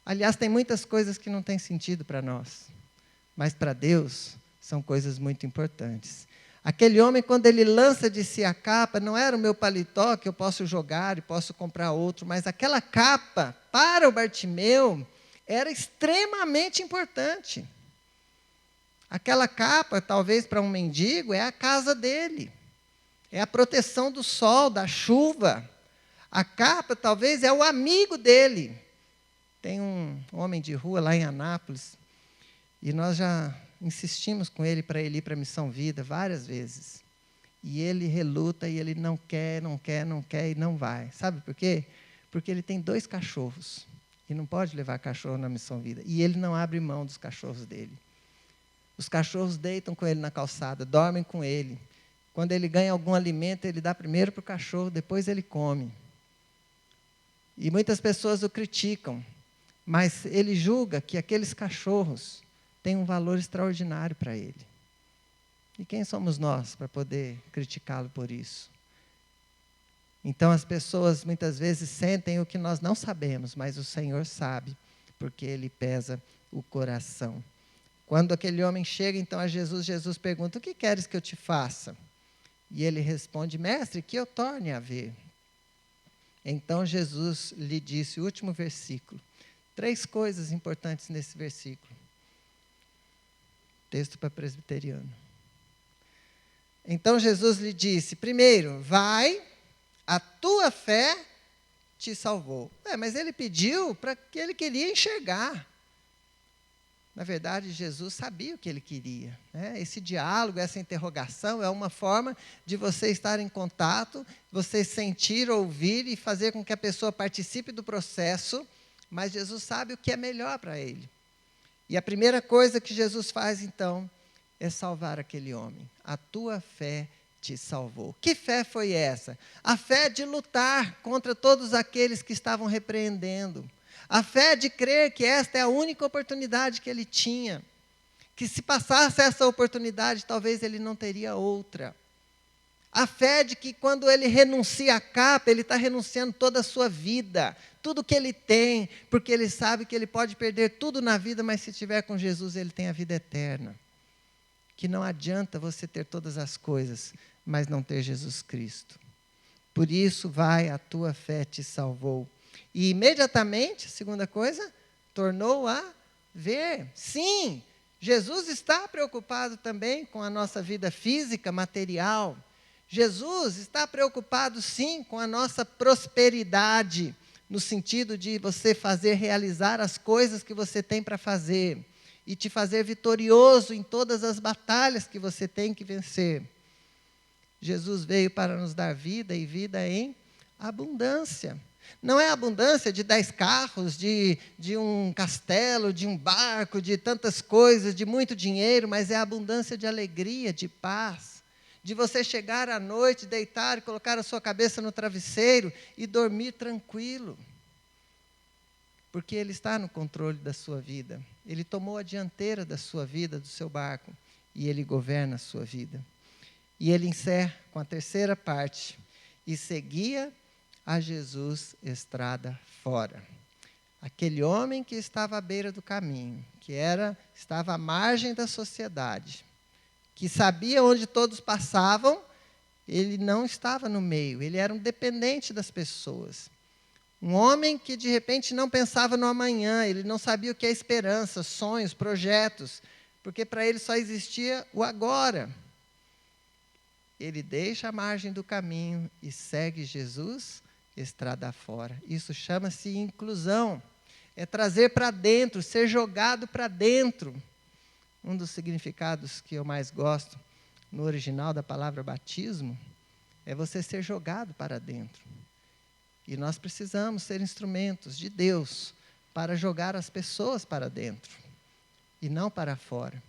Aliás, tem muitas coisas que não têm sentido para nós, mas para Deus são coisas muito importantes. Aquele homem, quando ele lança de si a capa, não era o meu paletó que eu posso jogar e posso comprar outro, mas aquela capa, para o Bartimeu, era extremamente importante. Aquela capa, talvez para um mendigo, é a casa dele. É a proteção do sol, da chuva. A capa, talvez, é o amigo dele. Tem um homem de rua lá em Anápolis, e nós já insistimos com ele para ele ir para a Missão Vida várias vezes. E ele reluta, e ele não quer e não vai. Sabe por quê? Porque ele tem 2 cachorros. E não pode levar cachorro na Missão Vida. E ele não abre mão dos cachorros dele. Os cachorros deitam com ele na calçada, dormem com ele. Quando ele ganha algum alimento, ele dá primeiro para o cachorro, depois ele come. E muitas pessoas o criticam, mas ele julga que aqueles cachorros tem um valor extraordinário para Ele. E quem somos nós para poder criticá-lo por isso? Então as pessoas muitas vezes sentem o que nós não sabemos, mas o Senhor sabe, porque Ele pesa o coração. Quando aquele homem chega então a Jesus, Jesus pergunta: o que queres que eu te faça? E ele responde: mestre, que eu torne a ver. Então Jesus lhe disse, o último versículo, 3 coisas importantes nesse versículo. Texto para presbiteriano. Então Jesus lhe disse: primeiro, vai, a tua fé te salvou. Mas ele pediu para que ele queria enxergar. Na verdade, Jesus sabia o que ele queria. Esse diálogo, essa interrogação é uma forma de você estar em contato, você sentir, ouvir e fazer com que a pessoa participe do processo, mas Jesus sabe o que é melhor para ele. E a primeira coisa que Jesus faz, então, é salvar aquele homem. A tua fé te salvou. Que fé foi essa? A fé de lutar contra todos aqueles que estavam repreendendo. A fé de crer que esta é a única oportunidade que ele tinha. Que se passasse essa oportunidade, talvez ele não teria outra. A fé de que quando ele renuncia à capa, ele está renunciando toda a sua vida, tudo que ele tem, porque ele sabe que ele pode perder tudo na vida, mas se estiver com Jesus, ele tem a vida eterna. Que não adianta você ter todas as coisas, mas não ter Jesus Cristo. Por isso, vai, a tua fé te salvou. E imediatamente, segunda coisa, tornou a ver. Sim, Jesus está preocupado também com a nossa vida física, material. Jesus está preocupado, sim, com a nossa prosperidade, no sentido de você fazer realizar as coisas que você tem para fazer e te fazer vitorioso em todas as batalhas que você tem que vencer. Jesus veio para nos dar vida e vida em abundância. Não é abundância de 10 carros, de um castelo, de um barco, de tantas coisas, de muito dinheiro, mas é abundância de alegria, de paz. De você chegar à noite, deitar e colocar a sua cabeça no travesseiro e dormir tranquilo. Porque Ele está no controle da sua vida. Ele tomou a dianteira da sua vida, do seu barco, e Ele governa a sua vida. E ele encerra com a terceira parte. E seguia a Jesus estrada fora. Aquele homem que estava à beira do caminho, que estava à margem da sociedade, que sabia onde todos passavam, ele não estava no meio, ele era um dependente das pessoas. Um homem que de repente não pensava no amanhã, ele não sabia o que é esperança, sonhos, projetos, porque para ele só existia o agora. Ele deixa a margem do caminho e segue Jesus estrada fora. Isso chama-se inclusão. É trazer para dentro, ser jogado para dentro. Um dos significados que eu mais gosto no original da palavra batismo é você ser jogado para dentro. E nós precisamos ser instrumentos de Deus para jogar as pessoas para dentro e não para fora.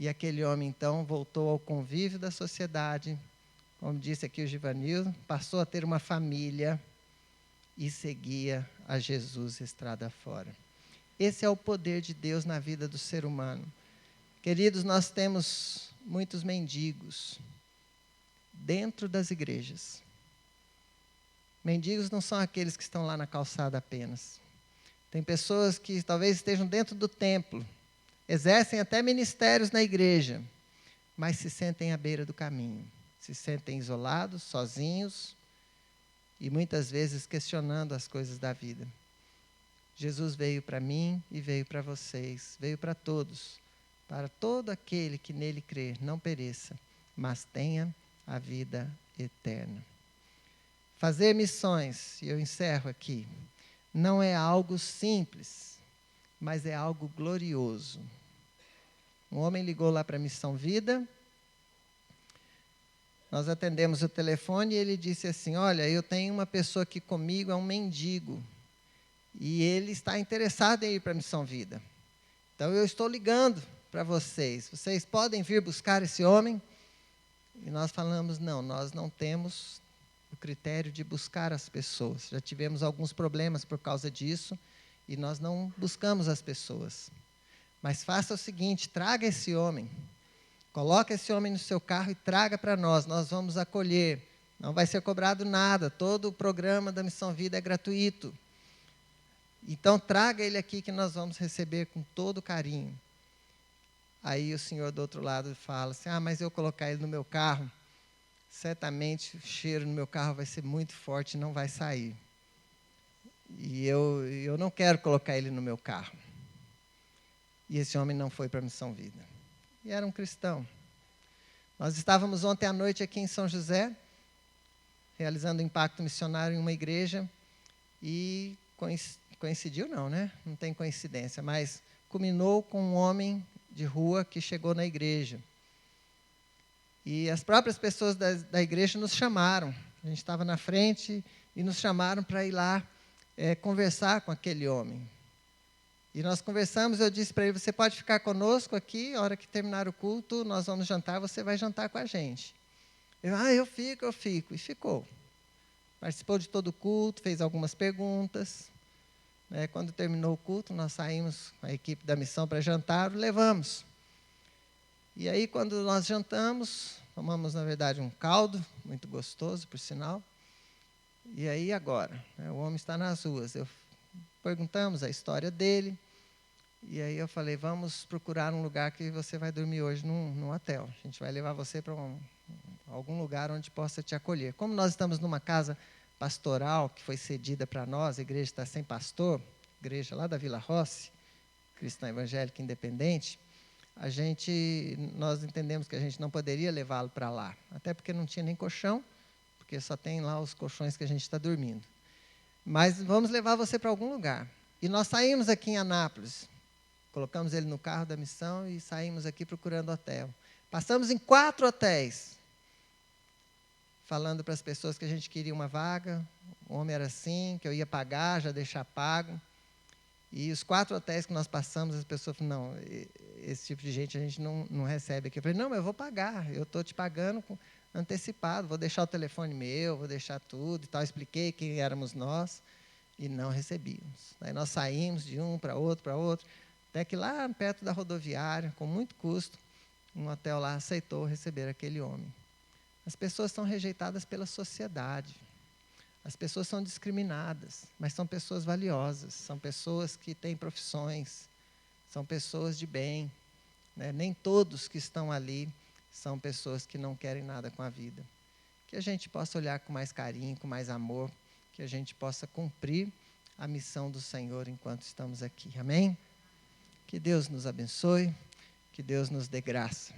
E aquele homem, então, voltou ao convívio da sociedade, como disse aqui o Givanildo, passou a ter uma família e seguia a Jesus estrada fora. Esse é o poder de Deus na vida do ser humano. Queridos, nós temos muitos mendigos dentro das igrejas. Mendigos não são aqueles que estão lá na calçada apenas. Tem pessoas que talvez estejam dentro do templo, exercem até ministérios na igreja, mas se sentem à beira do caminho, se sentem isolados, sozinhos e muitas vezes questionando as coisas da vida. Jesus veio para mim e veio para vocês, veio para todos, para todo aquele que nele crer, não pereça, mas tenha a vida eterna. Fazer missões, e eu encerro aqui, não é algo simples, mas é algo glorioso. Um homem ligou lá para a Missão Vida, nós atendemos o telefone e ele disse assim, olha, eu tenho uma pessoa aqui comigo, é um mendigo, e ele está interessado em ir para a Missão Vida. Então eu estou ligando para vocês podem vir buscar esse homem? E nós falamos, não, nós não temos o critério de buscar as pessoas. Já tivemos alguns problemas por causa disso, e nós não buscamos as pessoas. mas faça o seguinte, traga esse homem. Coloque esse homem no seu carro e traga para nós. Nós vamos acolher. Não vai ser cobrado nada. Todo o programa da Missão Vida é gratuito. Então, traga ele aqui que nós vamos receber com todo carinho. Aí o senhor do outro lado fala assim, mas eu colocar ele no meu carro, certamente o cheiro no meu carro vai ser muito forte e não vai sair. E eu não quero colocar ele no meu carro. E esse homem não foi para a Missão Vida. E era um cristão. Nós estávamos ontem à noite aqui em São José, realizando um impacto missionário em uma igreja, e coincidiu não, né? Não tem coincidência, mas culminou com um homem de rua que chegou na igreja. E as próprias pessoas da igreja nos chamaram. A gente estava na frente e nos chamaram para ir lá conversar com aquele homem. E nós conversamos, eu disse para ele, você pode ficar conosco aqui, a hora que terminar o culto, nós vamos jantar, você vai jantar com a gente. Ele, eu fico. E ficou. Participou de todo o culto, fez algumas perguntas. Quando terminou o culto, nós saímos com a equipe da missão para jantar, o levamos. E aí, quando nós jantamos, tomamos, na verdade, um caldo, muito gostoso, por sinal. E aí, agora, o homem está nas ruas. Perguntamos a história dele, e aí eu falei, vamos procurar um lugar que você vai dormir hoje num hotel. A gente vai levar você para algum lugar onde possa te acolher. Como nós estamos numa casa pastoral que foi cedida para nós, a igreja está sem pastor, igreja lá da Vila Rossi, cristã evangélica independente, nós entendemos que a gente não poderia levá-lo para lá, até porque não tinha nem colchão, porque só tem lá os colchões que a gente está dormindo. Mas vamos levar você para algum lugar. E nós saímos aqui em Anápolis, colocamos ele no carro da missão e saímos aqui procurando hotel. Passamos em 4 hotéis, falando para as pessoas que a gente queria uma vaga, o homem era assim, que eu ia pagar, já deixar pago. E os 4 hotéis que nós passamos, as pessoas falaram, não, esse tipo de gente a gente não recebe aqui. Eu falei, não, mas eu vou pagar, eu estou te pagando antecipado, vou deixar o telefone meu, vou deixar tudo e tal. Expliquei quem éramos nós e não recebíamos. Aí nós saímos de um para outro, até que lá perto da rodoviária, com muito custo, um hotel lá aceitou receber aquele homem. As pessoas são rejeitadas pela sociedade, as pessoas são discriminadas, mas são pessoas valiosas, são pessoas que têm profissões, são pessoas de bem, né? Nem todos que estão ali são pessoas que não querem nada com a vida. Que a gente possa olhar com mais carinho, com mais amor, que a gente possa cumprir a missão do Senhor enquanto estamos aqui. Amém? Que Deus nos abençoe, que Deus nos dê graça.